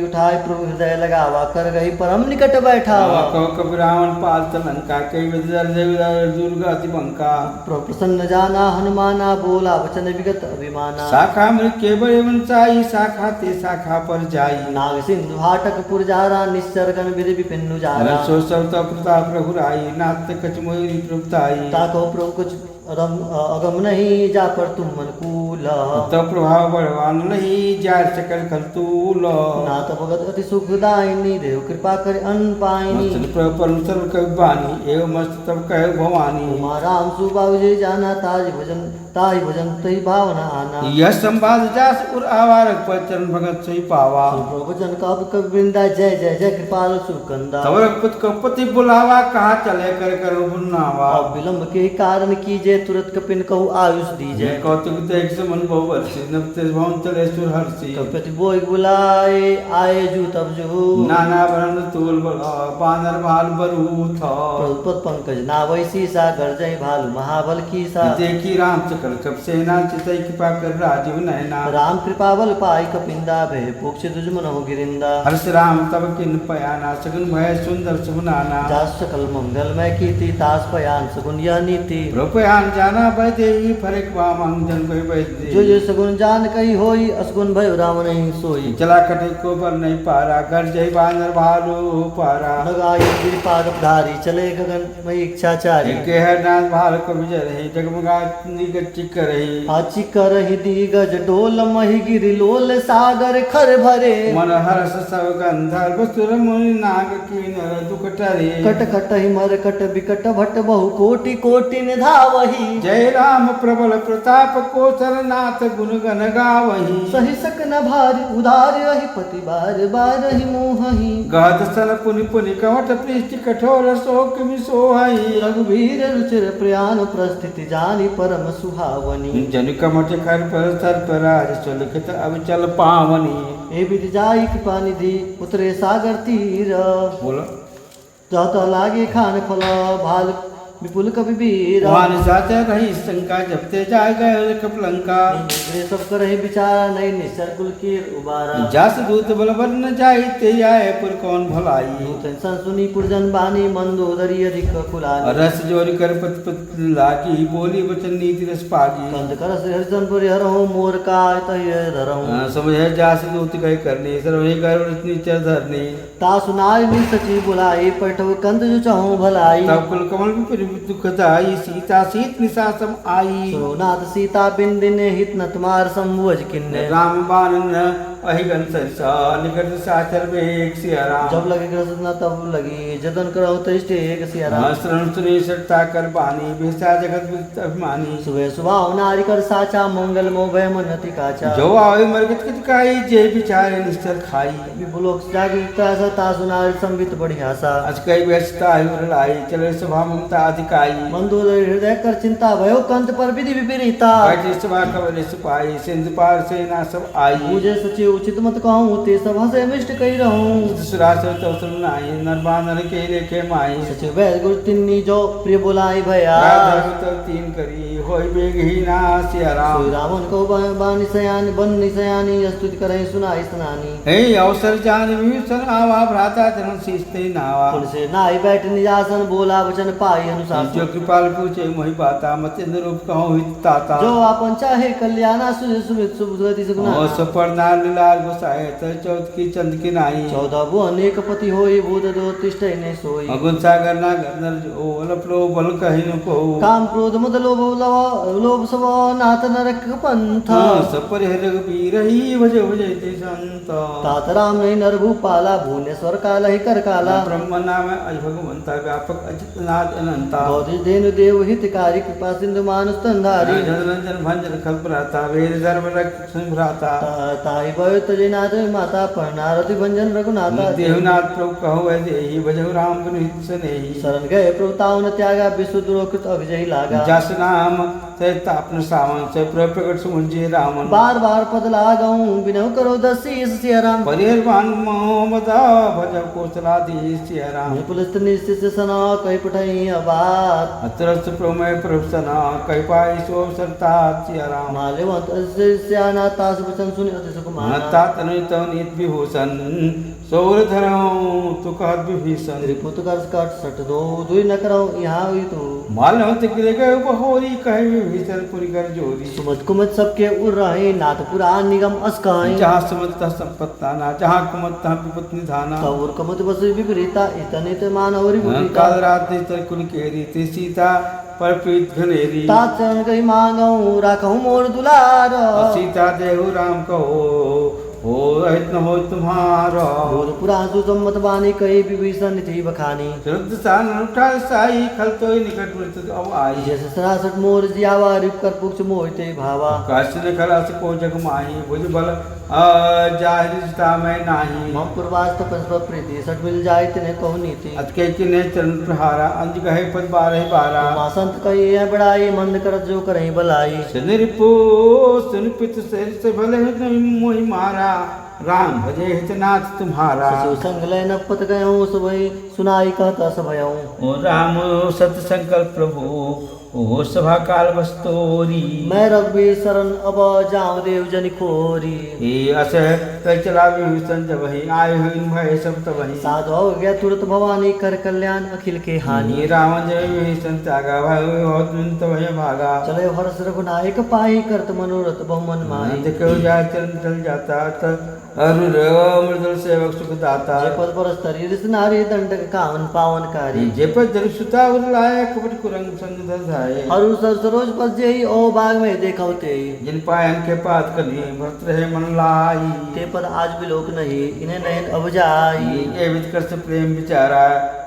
उठाए प्रभु हृदय लगावा कर गई परम निकट बैठावा। कपि रावण पाल लंका कई दुर्गा अति बंका। प्रभु प्रसन्न जाना हनुमाना बोला वचन विगत अभिमाना। शाखा मृग के बड़े वंचाई शाखा ते शाखा पर जाई। नाग सिंधु हाटक पुरजारा निश्चर गण विधि विपिन जारा। सो सब प्रताप रघुराई नाथ कछ मोहि प्रभुताई। ताको प्रभु कुछ अगम नहीं जा पर तुम मनकूल। तब प्रभाव बलवान नहीं जार सकल खलतूल। नाथ भगत अति सुखदायिनी देव कृपा कर अन्न पाइनी। परम कवि बानी एवं मस्त तब कह भवानी। उमा राम सुबाहु जे जाना ताहि भजन तहि भावना आना। यह संवाद जास उर आवारक पर चरण भगत सही पावा। भजन कब कब वृंदा जय जय जय कृपाल सुकंदा। तब रघुपति कपति बुलावा कहा चले कर करो बुनावा। अब विलंब के कारण कीजे तुरंत कपिन कहु आयुष दीजे। कौतुक देख से मन बहु वर्षी नभ तेज भवन चले सुर हर्षी। कपति बोई बुलाए आए जू तब जू। नाना वरण तूल बानर भाल बरू था। पद पंकज नावै सीसा गर्जय भालु महाबल कीसा। देखी राम चक्र कप सेना चितई कृपा कर राजीव नैना। राम कृपा बल पाई कपिंदा भय पोक्ष दुजमन हो गिरिंदा। हर्ष राम तब किन पयाना सगुन भय सुंदर सुनाना। जास सकल मंगल मैं कीति तास पयान सगुन यह नीति। रूपयान जान जाना बैदे फरक बामंग जन कोई बैदे जो जो सगुन जान कही होई असगुन भयो राम नहीं सोई। चला कटे को बल नहीं पारा कर जय बानर भालू पारा लगाई गिरिपाद धारी चले गगन में इच्छाचारी। के है नाथ भाल को विजय रही जगमगा निगत चिक रही आची करहि दिगज डोल मही गिरि लोल सागर खर भरे। मन हर्ष सब गंधर्व सुर मुनि नाग कीनर दुख टरे कट कट ही मर कट बिकट भट बहु कोटि कोटि ने धावही। जय राम प्रबल प्रताप कोसर नाथ गुण गण गावही सही सक न भारी उधार अहि पति बार बार ही मोहही। गहत सन पुनि पुनि कवट पृष्ठ कठोर शोक विसोहई रघुवीर रुचिर प्रयाण प्रस्थिति जानी परम सुहावनी। जन कमट खर पर सर पर राज सुलखित अब चल पावनी ए विधि जाई कृपा निधि उतरे सागर तीर। बोलो जाता लागे खान फल भाल विपुल कवि वीर। वहां साचा रही शंका जबते जाय गए कपलंका वे सब करहि विचारा नहीं निश्चर कुल कीर उबारा। जस दूत बल बर न जाई ते आए पुर कौन भलाई दूतन सन सुनी पुरजन बानी मंदोदरी अधिक कुलानी। रस जोरी कर पत पत लागी बोली वचन नीति रस पागी कंद करस हरिचंदपुर हरहु मोर का तहि धरहु। समझे जास दूत कह करनी सर्वे कर नीचे धरनी ता सुनाय नि सची बुलाई पठव कंद जो चाहूं भलाई। तब कुल कमल भी दुखदाई सीता सीत निशासम आई सुनाथ सीता बिन दिन हित न तुम्हार संवज किन्ने। राम बानन अहिगन सरसा निकट साचर में एक सिया राम जब लगे कृष्ण न तब लगी जतन करो तृष्टि एक सिया राम। शरण सुनी सत्ता कर बानी बेसा जगत विदित अभिमानी सुबह सुबह नारी कर साचा मंगल मोभय मनति काचा। जो आवे मरगत कितकाई जे बिचारे निश्चर खाई विपुलोक जागृता सता सुनार संबित बढ़िया सा। अज कई व्यस्तता लाई चले सभा ममता अधिकाई मंदोदरी हृदय कर चिंता भयो कंत पर विधि विपरीता। बैठी सभा कवले सिपाही सिंधु पार सेना सब आई मुझे सचिव उचित मत कहूँ ते सभा से मिष्ट कही रहूं। सुरासुर तो सुनाई नरबानर के लेखे माई सचिव वैद गुरु तिन्नी जो प्रिय बुलाई भया। राधर्म तो तीन करी होई बेगहीना सिया राम सोई रावण को बानी सयानी बन्नी सयानी स्तुति करे सुनाई सनानी। हे अवसर जान विभीषण आवा भ्राता जन सीसते नावा तुलसे नाई बैठ निजासन बोला वचन पाई अनुशासन। जो कृपाल पूछे मोहि बाता मत रूप कहूँ हित ताता जो आपन चाहे कल्याणा सुनि सुमित सुबुद्धि सुगुना। और सपर नार लाल गोसाए तर चौथ की चंद की नाई 14 भुवन एक पति होई भूत दो तिष्ठै ने सोई। अगुन सागर ना गंदर जो लप लो बल कहि न को काम क्रोध मद लोभ लोभ सब नाथ नरक पंथ। सपर रघुबीर ही भज भजय ते संत तात राम नहीं नर भूपाला भुवनेश्वर काल ही कर काला। ब्रह्म नाम अज भगवंता व्यापक अजित नाथ अनंता गौरी धेनु देव हितकारी कृपा सिंधु मानुष तंधारी। रंजन भंजन कल्पराता वेद धर्म रक्षण भ्राता ताई भयो तजे नाथ माता परनारति भंजन रघुनाथा। देवनाथ प्रभु कहो देहि भजहु राम विनुत स्नेहि शरण गए प्रभुताओं न त्यागा विश्व दुरोकृत अभिजय लागा। जस नाम सहित अपने सावन से प्रकट समुझे रामन बार बार पद लागऊं बिनव करो दसीस सिया राम। परिर्वाण मोहम्मदा भज कोसलाधीश सिया राम पुलिस निश्चित सना कई पठई अबात। अतरस प्रमेय प्रभसना कई पाई सो सरता सिया राम माल्यवंत स्याना तास वचन सुनि अति सुख माना। नता तनुत नित विभूषण सौर धरऊं तु कहत विभीषण त्रिपुत कर कट सट दो दुई न करो यहाँ हुई तो। मालवंत गिरे गए बहोरी कहे विभीषण पुरी कर जोरी सुमत कुमत सबके उर रहे नाथ पुराण निगम अस्काई। जहाँ समझता संपत्ता ना जहाँ कुमत तहाँ विपत निधाना कौर कमत बस विपरीता इतने ते मानवरी बुरीता। काल रात तर कुल केरी ते सीता पर प्रीत घनेरी तात चरण कही मांगऊं राखऊं मोर दुलार। सीता देहु राम कहो हो रहित न हो तुम्हारा बोध पुराण सुसम्मत बानी कही विभीषण निधि बखानी। श्रद्ध सान उठा साई खल तो निकट मृत अब आई जैसे सरासठ मोर जियावा रिप कर पुक्ष मोहिते भावा। काश ने खला से को जग माही भुज बल जाहिरता में नाही मम पूर्वास्त पंचपद प्रीति सठ मिल जाए तिन्हें कहो नीति। अतके किने चरण प्रहारा अंज गहे पद बारह बारा माँ संत कही है बड़ाई मंद करत जो करही भलाई। सनिरपो सुनिपित से भले मोहि मारा राम भजे हितनाथ तुम्हारा सचिव संग लय नपत गयो सुबह सुनाई कहता सभयऊं। ओ राम सत संकल्प प्रभु ओ सभा काल बस्तोरी। मैं रघुवीर शरण अब जाऊं देव जन खोरी। हे अस कह चला विभीषण जब ही आए हुए भय सब तब ही। साधु हो गया तुरंत भवानी कर कल्याण अखिल के हानि। हानि रावण जय विभीषण त्यागा भय बहुत तब ही भागा। चले हर्ष रघुनायक पाई करत मनोरथ बहुमन माही। देखो जाय चल जाता अरुण मृदुल सेवक सुख दाता। जे पद पर स्तरी रिस नारी दंडक कामन पावनकारी। जे पद जल सुता उर लाए कपट कुरंग संग धाये। हरु सर सरोज पद जेहि ओ बाग में देखौ तेहि। जिन पायन के पात कली भरत रहे मन लाई। ते पद आज भी लोक नहीं इन्हें नयन अब जाई। ये विद से प्रेम विचारा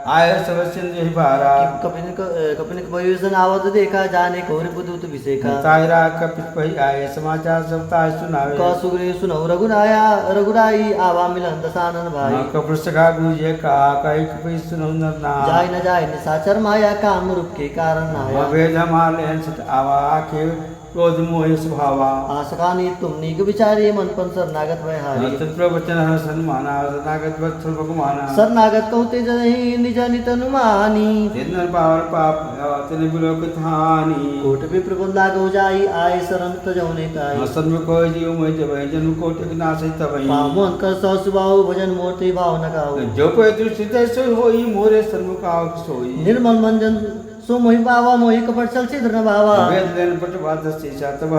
आय सब सिंधु भारा। कपिन विभीषण आवत देखा जाने कौर पुदूत विषेखा। तायरा कपित पही आए समाचार सब ताय सुनावे। क सुग्रीव सुनौ रघुराई आवा मिलन दसानन भाई। कपट सखा गुजे कहा कही कपि सुनौ नर नाम। जाय न जाय निशाचर माया काम रूप के कारण आया। वेद हमारे सत आवा आखे क्रोध मोह स्वभावा। आसकानी तुम नीक विचारी मन पन शरणागत भय हारी। तत्प्रवचन सन्माना शरणागत वत्सल भगवाना। शरणागत कहते जहि निज नित अनुमानी। तिन पावर पाप तिन बिलोक हानि। कोट विप्र को लागो जाई आए शरण तजौने ताई। सन्मुख जीव मोह जब जन्म कोट नाश तबहि। पावन कर सौ सुभाव भजन मूर्ति भाव न गाओ। जो पे दृष्टि सो होई मोरे सन्मुख आव सोई। निर्मल मंजन सो मोहि बावा मोहि कपट चल छिद्र न बावा। वेद लेन पट बात सीसा तब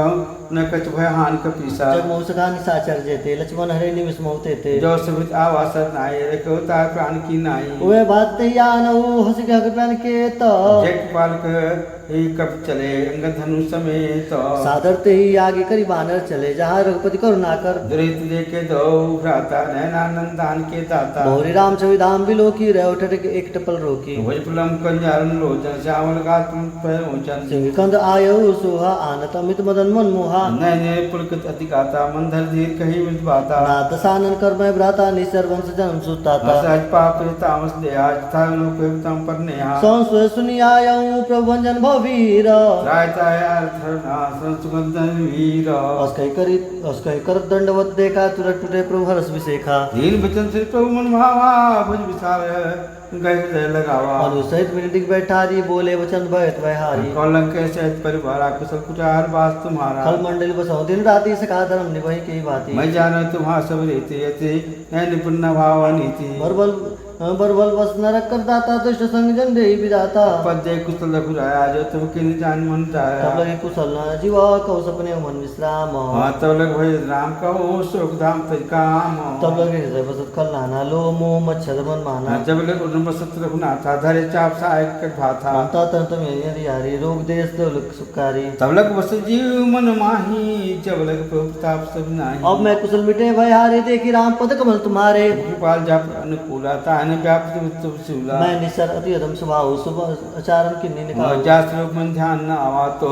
न कछ भय हान कपीसा। जब मोह सखा निशाचर जेते लक्ष्मण हरे निमिष मोहते ते। जो सबित आवासर नाय रखो तार प्राण की नाई। वे बात यानऊ हंस के प्राण के तो। जेठ पालक ही कप चले अंगद धनुष समेत। सादर ते ही आगे करी बानर चले जहाँ रघुपति करुणा कर। दुरित देखे दो भ्राता नैनानंद दान के दाता। मोरी राम छवि धाम बिलोकी रह उठट के एक टपल रोकी। भोजपुलम कंजारन लोचन श्यामल गात पहुंचन। सिंह कंद आयो सोहा आनत अमित मदन मन मोहा। नैने पुलकित अतिगाता मंदर धीर कही मृत बाता। नाथ सानन कर मैं भ्राता निसर वंश जन्म सुताता। सहज पाप तामस दे आज था लोक तम पर नेहा। संस्व सुनि आयऊ प्रभंजन भवीर। रायता यार धरना संसुगंधन वीर। अस्कई कर दंडवत देखा तुरंत टूटे प्रभु हर्ष विशेखा। दीन बचन से प्रभु मन भावा भुज विसार गए हृदय लगावा। मनु सहित मिनटिक बैठारी बोले वचन भयत वहारी। कौलंक के सहित परिवार कुशल कुचार वास तुम्हारा। खल मंडल बसौ दिन राति सका धर्म निभई की भांति। मैं जान तुम्हारा सब रीति यति निपुण भाव नीति। बरबल बस नरक कर दाता दुष्ट संग जन दे विदाता। पद्य कुशल रघुराया जो तुम किन जान मन चाया। तब लगे कुशल न जीवा कौ सपने मन विश्राम। तब लग भय राम कहो शोक धाम तज काम। तब लगे हृदय बसत खल नाना लो मोह मच्छर मन माना। जब लग उन बसत रघुनाथा धरे चाप सहायक कर भाथा। अंता तंत में यदि हरि रोग देश दौलत सुखारी। तब लग बस जीव मन माही जब लग प्रताप सब नाही। अब मैं कुशल मिटे भय हारे देखी राम पद कमल तुम्हारे। कृपाल जप अनुकूला तान व्याप्त उत्तम शिवला। मैं निसर अति अधम स्वभाव शुभ आचरण की निकाल। जा श्लोक मन ध्यान न आवा तो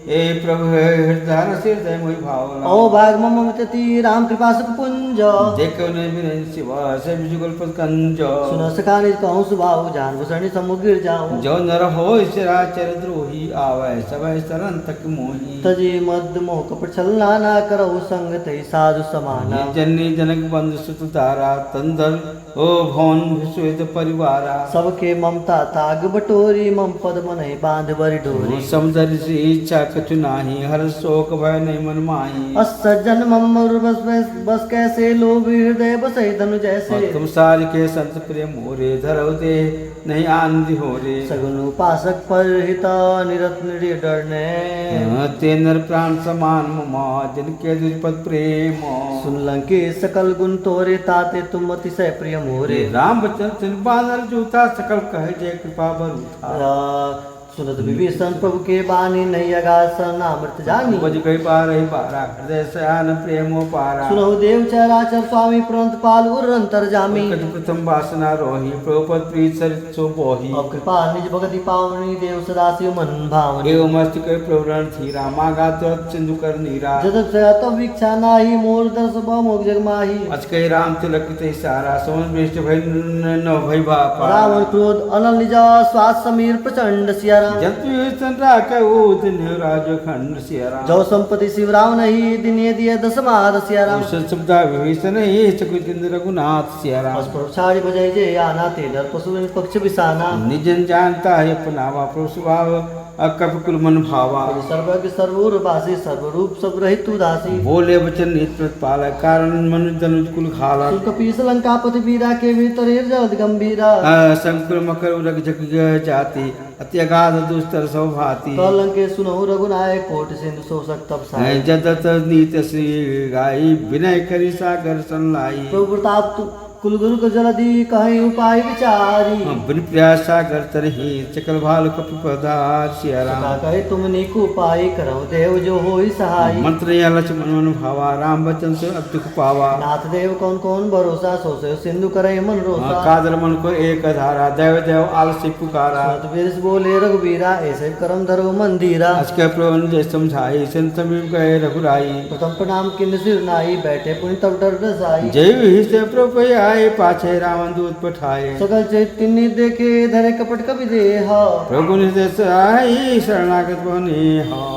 ए प्रभु हृदय हृदय मोहि भाव। ओ भाग मम ममति राम कृपा सुख पुंज। देखो ने बिन शिवा से जुगल पद कंज। सुन सका निज कहूँ सुभाव जान भूषणी सम्मुख गिर जाऊं। जो नर हो चराचर द्रोही आवे सबय शरण तक मोही। तजी मद मोह कपट छल नाना करहु संग तई साधु समाना। जननी जनक बंधु सुत तारा तंदर ओ भवन विश्वेत परिवारा। सबके ममता ताग बटोरी मम पद मन बांध बरी डोरी। समझर से इच्छा कछु नाही हर शोक भय नहीं मन माही। असज्जन मम बस कैसे लोभ हृदय बसै धनु जैसे। तुम सार के संत प्रेम मोरे धरव दे नहीं आनंद हो रे। सगुन उपासक पर हिता निरत निडर डरने। ते नर प्राण समान ममा जिनके दुष्पद प्रेम। सुन लंके सकल गुण तोरे ताते तुम अतिशय प्रिय मोरे। राम बचन सिंह बानर जूता सकल कहे जय कृपा बरूथा। सुनत विभीषण प्रभु के बानी नहीं अगासन अमृत जानी। बज गई बारह बारा हृदय सयान प्रेमो पारा। सुनहु देव चराचर स्वामी प्रंत पाल उरंतर जामी। प्रथम वासना रोही प्रभुपद प्रीत सरित सो बोही। अब कृपा निज भगति पावनी देव सदा शिव मन भावनी। एव मस्त के प्रवरण थी रामा गात सिंधु कर नीरा। जदब से तब वीक्षा नाही मोर दर्श मोग जग माही। अच कही राम तिलक ते सारा समन बेष्ट भय न भय बापा। रावण क्रोध अनल निज स्वास समीर प्रचंड सिया। जो संपत्ति शिव राम नहीं दिने दिए दस मार सिया राम। विभीषण रघुनाथ सिया राम। छाड़ी बजाई जे आना तेलर पशु पक्ष बिसाना। निजन जानता है अपनावा प्रभु स्वभाव कपिकुल मन भावा। सर्वज्ञ सर्वूर वासी सर्वरूप सब रहित उदासी। बोले वचन नित प्रतिपाल कारण मन तनुज कुल खाला। कपीस लंकापति वीरा के भीतर जलद गंभीरा। शंकर मकर उरग जग जाति अति अगाध दुस्तर सौ भांति। कलंके सुनहु रघुनायक कोटि सिंधु शोषक तप साई। जदत नीत श्री गाई विनय करी सागर सनलाई। प्रभु प्रताप कुल गुरु को जलधि कहीं उपाय विचारी। बिन प्रयास सागर तरही चकल भाल कपि पधार सिया राम। कहे तुम नीक उपाय करो देव जो होई सहाय। मंत्र या लक्ष्मण मन भावा राम बचन से अब दुख पावा। नाथ देव कौन कौन भरोसा सोसे सिंधु करे मन रोसा। कादर मन को एक धारा देव देव आलसी पुकारा। वीर बोले रघुबीरा ऐसे करम धरो मंदिरा। असके प्रवन जय समझाई संत समीप गए रघुराई। प्रथम प्रणाम किन सिर नाई बैठे पुण्य तब डर रसाई। जय ही से प्रभु आए पाछे रावण दूत पठाए। सकल चैतन्य देखे धरे कपट कवि देह। प्रभु निर्देश आई शरणागत बने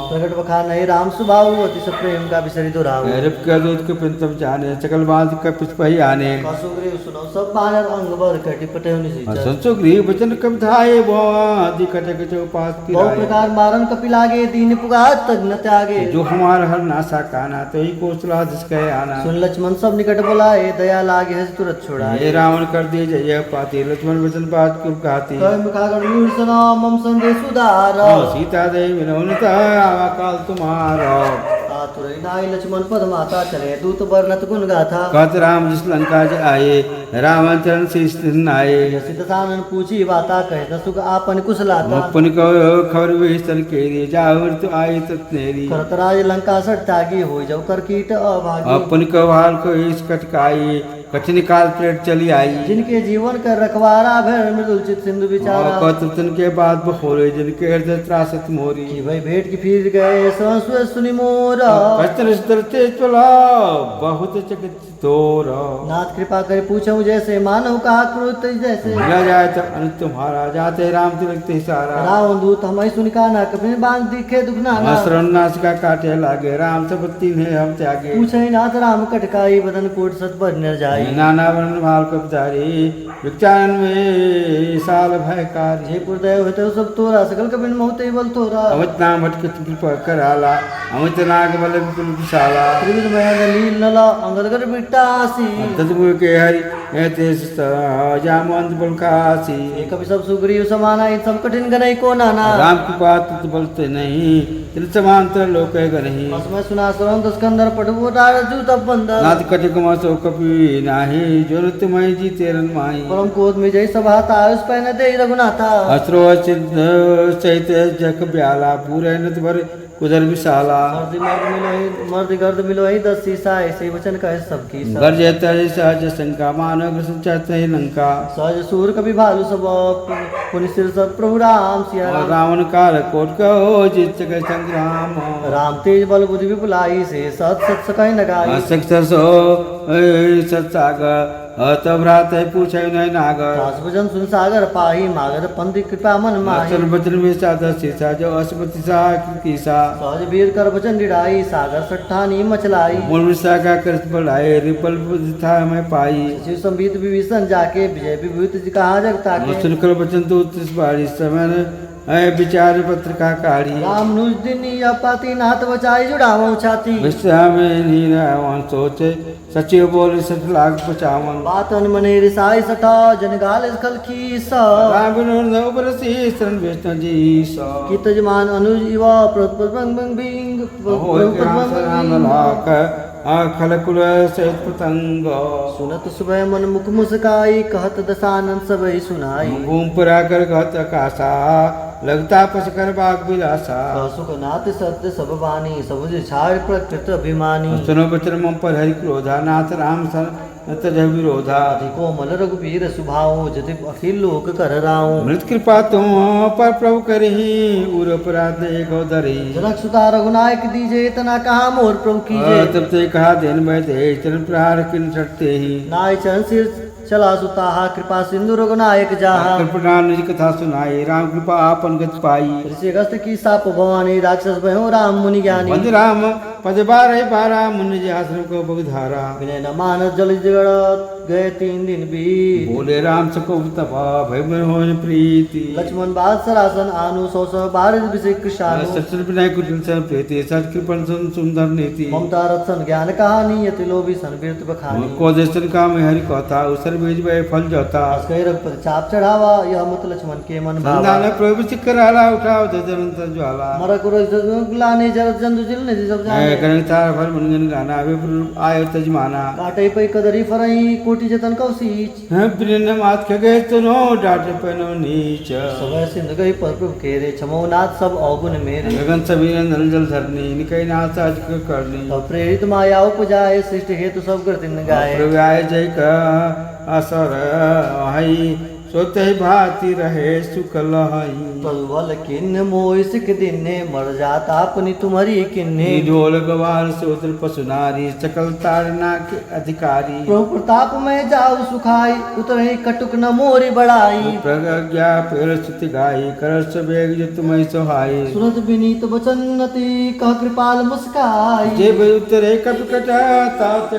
प्रकट बखा नहीं राम सुभाव अति सब प्रेम का बिसरी दुराव। रिप का दूत के पिंतम जाने सकल बांध का पिछपही आने। सुग्रीव सुनो सब बानर अंग बर कटी पटे सुग्रीव वचन कब धाये बोधि कटक चौपास की बहु प्रकार मारन कपि लागे दीन पुकार तग्न त्यागे। जो हमार हर नासा काना तो ही कोसला जिसके आना। सुन लक्ष्मण सब निकट बुलाए दया लागे हस तुरत छोड़ा। ये रावण कर दिए जय पाती लक्ष्मण वचन बात क्यों कहती। मुखागण वीर सुना मम संदेश उदार। सीता देवी विनोनता आवा काल तुम्हारा। आतुर नाई लक्ष्मण पद माता चले दूत वर्णत गुण गाथा। कहत राम जिस लंका आए रावण चरण शीश आए। सीतानन पूछी बाता कहे सुख आपन कुशलाता। अपन को खबर विस्तन केरी जावर तो आई तत्नेरी। करतराज लंका सट त्यागी हो जाओ कर कीट अभागी। अपन को भाल को इस कटकाई कठिन काल प्लेट चली आई। जिनके जीवन कर रखवारा भैर मृदुल चित सिंधु विचारा। कतन के बाद बखोरे जिनके हृदय त्रासत मोरी। कि भाई भेंट की फिर गए संस्व सुनि मोरा। कष्ट डरते चला बहुत चकित तोरा। नाथ कृपा कर पूछूं जैसे मानव का क्रोध जैसे। मिला जाए तब अनु तुम्हारा जाते राम तिलकते सारा। रावण दूत हमें सुनि काना कभी बांध दिखे दुख नाना। शरण नाश का काटे लागे राम सबती है हम त्यागे। पूछे नाथ राम कटकाई बदन कोट सत पर निर्जाई। नाना वर्ण भाल कपतारी विचारण में साल भयकारी। हे पुरदेव हेतु सब तोरा सकल कबिन मोते बल तोरा। अमित नाम भटकत कृपा कराला अमित नाग बल विपुल विशाला। त्रिविध भयंकर लील नला अंगदगर बिटासी। तदमुख के हरि तेज जामवंत बलकासी। एक कभी सब सुग्रीव समाना इन सब कठिन गनई को नाना। राम कृपा तुत बलते नहीं तिल समांतर लोक गनहि। असमय सुना सरंग स्कंदर पटवो राजू तब बंदर। नाथ कटिक मसो कपि नाही जो तुमय जी तेरन माही। परम क्रोध में जय सभा तायुष पहने दे रघुनाथा। अस्त्रो चिन्ह सहित जग ब्याला पूरे नत भर कुदर विशाला। मर्द गर्द मिलो ही 10 सीसा ऐसे वचन कहे सबकी। गर्जय तज सहज शंका मानव संचत लंका। सहज सूर कभी भालू सब पुनि सिर सब प्रभु राम सिया राम। रावण काल कोट कहो जित संग्राम। राम तेज बल बुद्धि विपुलाई से सत सत सकहि नगाई। सो सत्सागर तब रात पूछे नहीं नागर। दास भजन सुन सागर पाही मागर पंथी कृपा मन माही। वचन वचन में साधा सीसा जो असमति सा कीसा। सहज वीर कर वचन डिड़ाई सागर सट्ठानी मचलाई। मूल विषा का कृत बढ़ाए रिपल था मैं पाई। शिव संबीत विभीषण जाके विजय विभूति कहा जगता के। सुनकर वचन तो बारी समय विचार पत्रिका कारी। राम नुज दिन या पाती नाथ बचाई जुड़ावो छाती। विश्राम सोचे सचिव बोले सच लाख बचावन। बातन मने रिसाई सठा जन गाल खल खीसा। राम विनोद उपरसी शरण विष्णु जी सा। की तजमान अनुज युवा प्रतपंग बिंग खल कुल सहित पतंग। सुनत सुबह मन मुख मुस्काई कहत दशानन सबई सुनाई। घूम पुरा कर कहत कासा लगता पसकर बाग बिलासा। सुख नाथ सत्य सब वाणी सब छाड़ प्रकृत अभिमानी। सुनो बचन मम पर हरि क्रोधा नाथ राम तज विरोधा। कोमल रघुबीर सुभाओ जति अखिल लोक कर राऊं। मृत कृपा तुम पर प्रभु करही उर अपराध गोदरी। जनक सुता रघुनायक दीजे इतना कहा मोर प्रभु कीजे। तब ते कहा देन में दे चरण प्रहार किन सटते ही। नाय चरण सिर चला सुताहा कृपा सिंधु रघुनायक जाहा। कृपा निज कथा सुनाई राम कृपा आपन गति पाई। ऋषि अगस्त की साप भवानी राक्षस भयो राम मुनि ज्ञानी। राम पद बारह बारा मुनि जी आश्रम को बगधारा। विनय न मानस जल जगत गए 3 दिन बीत। बोले राम सको तपा भय मन हो प्रीति। लक्ष्मण बाद सरासन आनु 100 बार विषय कृषानु। सचल विनय कुटिल सन प्रीति सच कृपण सन सुंदर नीति। ममता रत्सन ज्ञान कहानी यति लोभी सन वीरत बखानी। को देशन का में हरि कथा उसर बीज में फल जाता। असकय रघुपति चाप चढ़ावा यह मत लक्ष्मण के मन भावा। संधान प्रभु सिकर आला उठाओ जरंत ज्वाला। मर करो गुलाने जरत जंतु जिल ने सब जाने। करण तार फल मनगन गाना वे आयो तजमाना। काटे पै कदरी फरई कोटि जतन कौशीच। हैं प्रिय मात खगे तनो डाटे पनो नीच। समय सिंध गई पर प्रभु केरे छमो नाथ सब अवगुण मेरे। गगन सभी नल जल धरनी निकई नाथ आज करनी। तब प्रेरित माया उपजाए सृष्टि हेतु सब कृतिन गाए। प्रभु आय जय का असर हई सोते भाती रहे सुख लहई। बल किन्न मोय सिख दिन्ने मर जाता अपनी तुम्हारी किन्ने। ढोल गवार सोत्र पशु नारी सकल तारना के अधिकारी। प्रभु प्रताप में जाऊ सुखाई उतरे कटुक न मोरी बढ़ाई। प्रज्ञा पेड़ स्तुति गाई कर बेग जो तुम्हें सोहाई। सुनत विनीत वचन नति कह कृपाल मुस्काई। जे उतरे कप कटा तात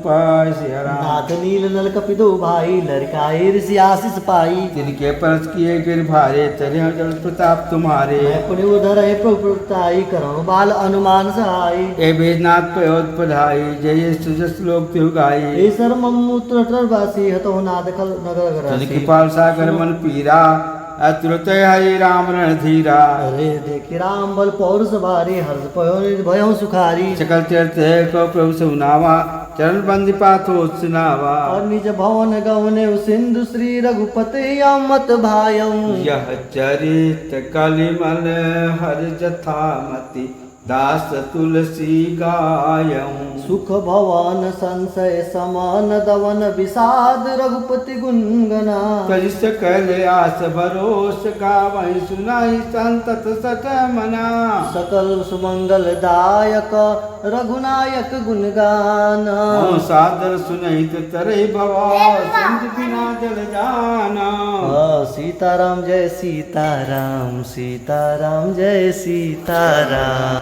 पाय सिया राम। नाथ नील नल कपिदो भाई लड़काई ऋषि आशीष पाई। जिनके परस किए गिर भारे तेरे जल प्रताप तुम्हारे। मैं पुण्य उधर है प्रभु प्रताई करो बाल अनुमान सहाय। ए बेजनाथ पयोद पढ़ाई जय सुजस लोक त्यु गाई। हे सर्वमूत्र वासी हतो नाद खल नगर तनि ग्रासी। कृपाल सागर मन पीरा अतुरत हरि राम रणधीरा। अरे देखी राम बल पौरुष भारी हर्ष पयो भयो सुखारी। सकल तीर्थ को प्रभु सुनावा चरण बंदी पाथो सुनावा। और निज भवन गवने सिंधु श्री रघुपति अमत भायऊ। यह चरित कलिमल हर जथामति दास तुलसी गायऊं। सुख भवन संशय समान दवन विषाद रघुपति गुनगना। कलिस कल आस भरोस गावहि सुनाई संतत सत मना। सकल सुमंगल दायक रघुनायक गुणगाना। सादर सुनहि तरहि भवा सिंधु बिना जल जाना। सीताराम जय सीताराम सीताराम जय सीताराम।